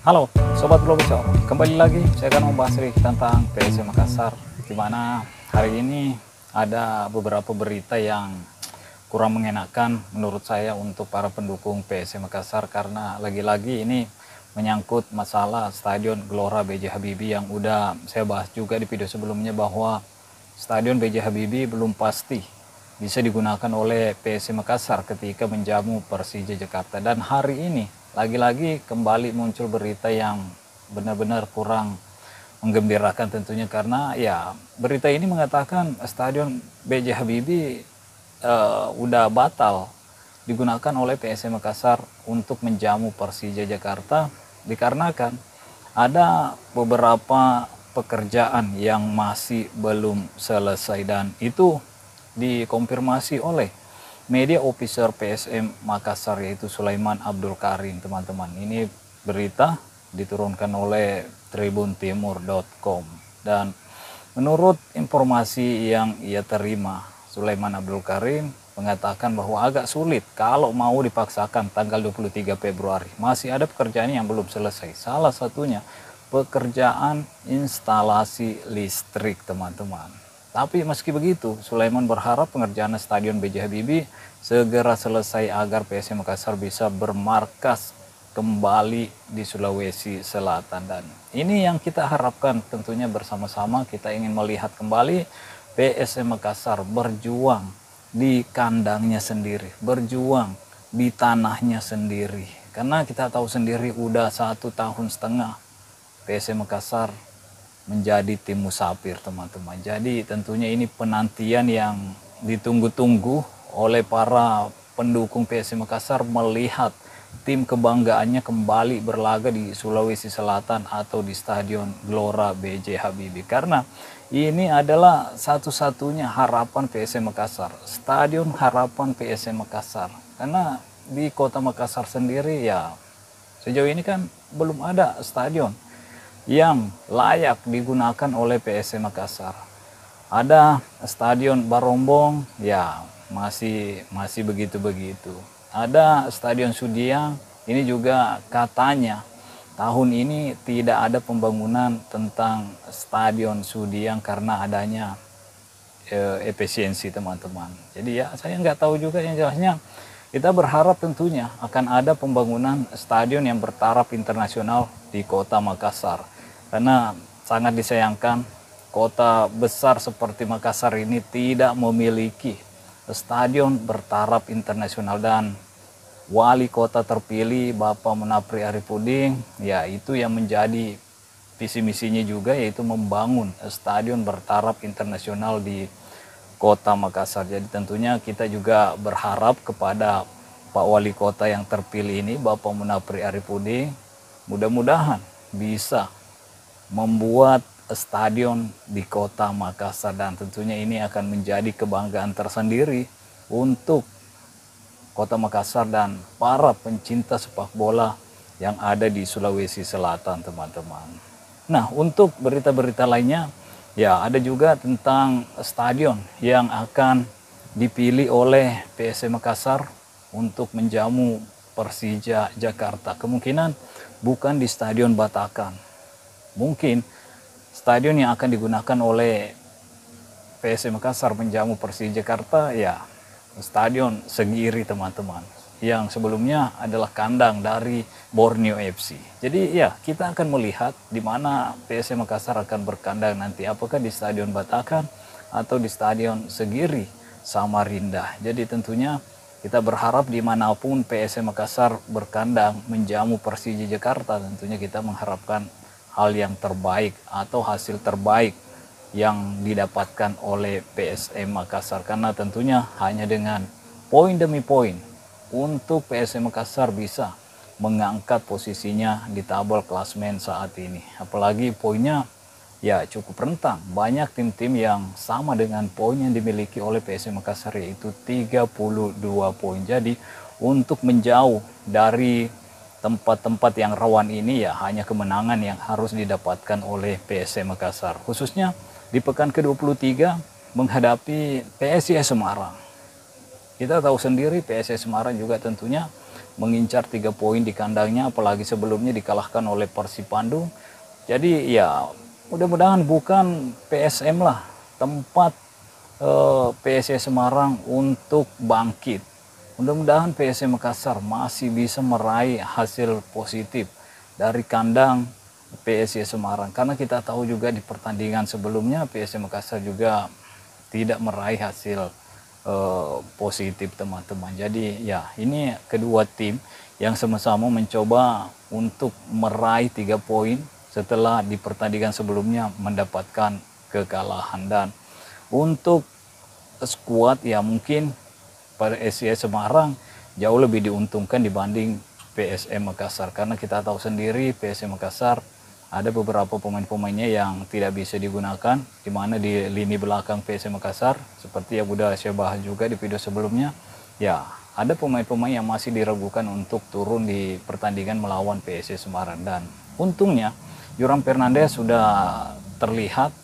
Halo Sobat Global, kembali lagi saya akan membahas sedikit tentang PSM Makassar, di mana hari ini ada beberapa berita yang kurang mengenakan menurut saya untuk para pendukung PSM Makassar, karena lagi-lagi ini menyangkut masalah Stadion Gelora B.J. Habibie yang udah saya bahas juga di video sebelumnya, bahwa Stadion B.J. Habibie belum pasti bisa digunakan oleh PSM Makassar ketika menjamu Persija Jakarta. Dan hari ini lagi-lagi kembali muncul berita yang benar-benar kurang menggembirakan tentunya, karena ya berita ini mengatakan Stadion B.J. Habibie udah batal digunakan oleh PSM Makassar untuk menjamu Persija Jakarta, dikarenakan ada beberapa pekerjaan yang masih belum selesai, dan itu dikonfirmasi oleh media officer PSM Makassar, yaitu Sulaiman Abdul Karim, teman-teman. Ini berita diturunkan oleh tribuntimur.com, dan menurut informasi yang ia terima, Sulaiman Abdul Karim mengatakan bahwa agak sulit kalau mau dipaksakan tanggal 23 Februari. Masih ada pekerjaan yang belum selesai. Salah satunya pekerjaan instalasi listrik, teman-teman. Tapi meski begitu, Sulaiman berharap pengerjaan Stadion B.J. Habibie segera selesai agar PSM Makassar bisa bermarkas kembali di Sulawesi Selatan. Dan ini yang kita harapkan tentunya bersama-sama. Kita ingin melihat kembali PSM Makassar berjuang di kandangnya sendiri, berjuang di tanahnya sendiri. Karena kita tahu sendiri udah 1,5 tahun PSM Makassar menjadi tim musafir, teman-teman. Jadi tentunya ini penantian yang ditunggu-tunggu oleh para pendukung PSM Makassar, melihat tim kebanggaannya kembali berlaga di Sulawesi Selatan atau di Stadion Gelora B.J. Habibie. Karena ini adalah satu-satunya harapan PSM Makassar, Stadion Harapan PSM Makassar. Karena di kota Makassar sendiri ya sejauh ini kan belum ada stadion yang layak digunakan oleh PSM Makassar. Ada Stadion Barombong, ya masih begitu-begitu. Ada Stadion Sudiang, ini juga katanya tahun ini tidak ada pembangunan tentang Stadion Sudiang karena adanya efisiensi, teman-teman. Jadi ya saya nggak tahu juga, yang jelasnya kita berharap tentunya akan ada pembangunan stadion yang bertaraf internasional di kota Makassar. Karena sangat disayangkan kota besar seperti Makassar ini tidak memiliki stadion bertaraf internasional, dan wali kota terpilih Bapak Munapri Arifudin, ya itu yang menjadi visi misinya juga, yaitu membangun stadion bertaraf internasional di kota Makassar. Jadi tentunya kita juga berharap kepada Pak Wali Kota yang terpilih ini, Bapak Munapri Arifudin, mudah-mudahan bisa membuat stadion di kota Makassar, dan tentunya ini akan menjadi kebanggaan tersendiri untuk kota Makassar dan para pencinta sepak bola yang ada di Sulawesi Selatan, teman-teman. Nah, untuk berita-berita lainnya, ya ada juga tentang stadion yang akan dipilih oleh PSM Makassar untuk menjamu Persija Jakarta. Kemungkinan bukan di Stadion Batakan. Mungkin stadion yang akan digunakan oleh PSM Makassar menjamu Persija Jakarta ya Stadion Segiri, teman-teman, yang sebelumnya adalah kandang dari Borneo FC. Jadi ya kita akan melihat di mana PSM Makassar akan berkandang nanti, apakah di Stadion Batakan atau di Stadion Segiri Samarinda. Jadi tentunya kita berharap dimanapun PSM Makassar berkandang menjamu Persija Jakarta, tentunya kita mengharapkan hal yang terbaik atau hasil terbaik yang didapatkan oleh PSM Makassar. Karena tentunya hanya dengan poin demi poin untuk PSM Makassar bisa mengangkat posisinya di tabel klasmen saat ini. Apalagi poinnya ya cukup rentang. Banyak tim-tim yang sama dengan poin yang dimiliki oleh PSM Makassar, yaitu 32 poin. Jadi untuk menjauh dari tempat-tempat yang rawan ini ya hanya kemenangan yang harus didapatkan oleh PSM Makassar. Khususnya di pekan ke-23 menghadapi PSIS Semarang. Kita tahu sendiri PSIS Semarang juga tentunya mengincar 3 poin di kandangnya, apalagi sebelumnya dikalahkan oleh Persib Bandung. Jadi ya mudah-mudahan bukan PSM lah tempat PSIS Semarang untuk bangkit. Mudah-mudahan PSM Makassar masih bisa meraih hasil positif dari kandang PSIS Semarang, karena kita tahu juga di pertandingan sebelumnya PSM Makassar juga tidak meraih hasil positif teman-teman. Jadi ya ini kedua tim yang sama-sama mencoba untuk meraih 3 poin setelah di pertandingan sebelumnya mendapatkan kekalahan. Dan untuk skuad ya mungkin PSIS Semarang jauh lebih diuntungkan dibanding PSM Makassar, karena kita tahu sendiri PSM Makassar ada beberapa pemain-pemainnya yang tidak bisa digunakan, di mana di lini belakang PSM Makassar seperti yang udah saya bahas juga di video sebelumnya, ya ada pemain-pemain yang masih diragukan untuk turun di pertandingan melawan PSIS Semarang. Dan untungnya Yoram Fernandes sudah terlihat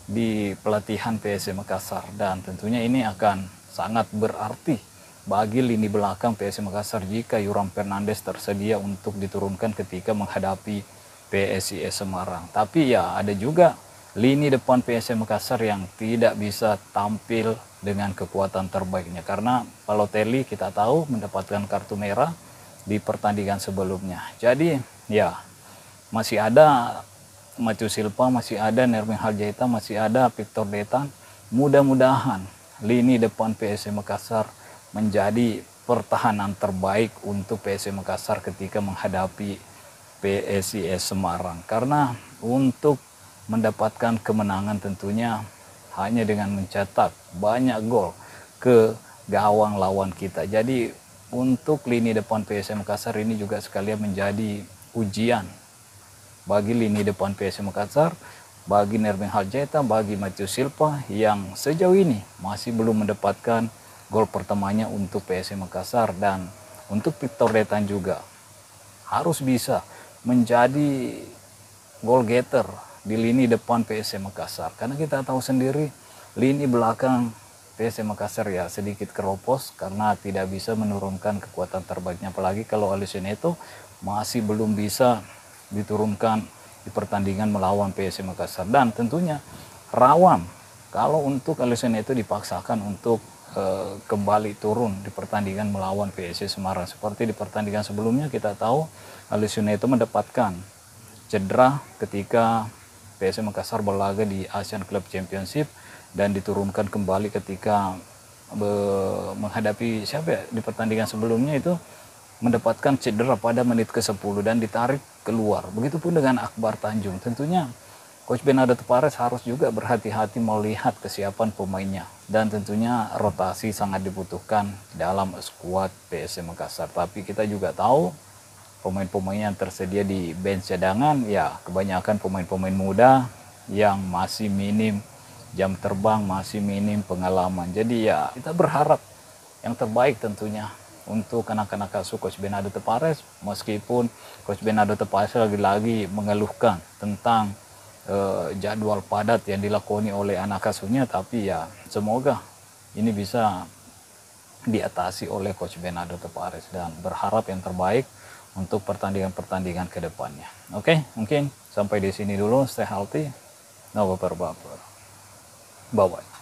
di pelatihan PSM Makassar, dan tentunya ini akan sangat berarti bagi lini belakang PSM Makassar jika Yoram Fernandes tersedia untuk diturunkan ketika menghadapi PSIS Semarang. Tapi ya ada juga lini depan PSM Makassar yang tidak bisa tampil dengan kekuatan terbaiknya, karena Balotelli kita tahu mendapatkan kartu merah di pertandingan sebelumnya. Jadi ya masih ada Matthew Silva, masih ada Nermin Haljaita, masih ada Victor Detan. Mudah-mudahan lini depan PSM Makassar menjadi pertahanan terbaik untuk PSM Makassar ketika menghadapi PSIS Semarang, karena untuk mendapatkan kemenangan tentunya hanya dengan mencetak banyak gol ke gawang lawan kita. Jadi untuk lini depan PSM Makassar ini juga sekalian menjadi ujian bagi lini depan PSM Makassar, bagi Nermin Haljaita, bagi Matthew Silva yang sejauh ini masih belum mendapatkan gol pertamanya untuk PSM Makassar. Dan untuk Victor Detan juga harus bisa menjadi goal getter di lini depan PSM Makassar, karena kita tahu sendiri lini belakang PSM Makassar ya sedikit keropos karena tidak bisa menurunkan kekuatan terbaiknya, apalagi kalau Alisson itu masih belum bisa diturunkan di pertandingan melawan PSM Makassar. Dan tentunya rawan kalau untuk Alisson itu dipaksakan untuk kembali turun di pertandingan melawan PSIS Semarang. Seperti di pertandingan sebelumnya kita tahu Alisson itu mendapatkan cedera ketika PSM Makassar berlaga di Asian Club Championship dan diturunkan kembali ketika menghadapi siapa ya, di pertandingan sebelumnya itu mendapatkan cedera pada menit ke-10 dan ditarik keluar. Begitupun dengan Akbar Tanjung. Tentunya Coach Bernardo Tavares harus juga berhati-hati melihat kesiapan pemainnya, dan tentunya rotasi sangat dibutuhkan dalam skuad PSM Makassar. Tapi kita juga tahu pemain-pemain yang tersedia di bench cadangan ya kebanyakan pemain-pemain muda yang masih minim jam terbang, masih minim pengalaman. Jadi ya kita berharap yang terbaik tentunya untuk anak-anak asuh Coach Bernardo Tavares, meskipun Coach Bernardo Tavares lagi-lagi mengeluhkan tentang jadwal padat yang dilakoni oleh anak asuhnya, tapi ya semoga ini bisa diatasi oleh Coach Bernardo Tavares, dan berharap yang terbaik untuk pertandingan-pertandingan ke depannya. Oke, mungkin sampai di sini dulu. Stay healthy, no baper-baper. Bye-bye.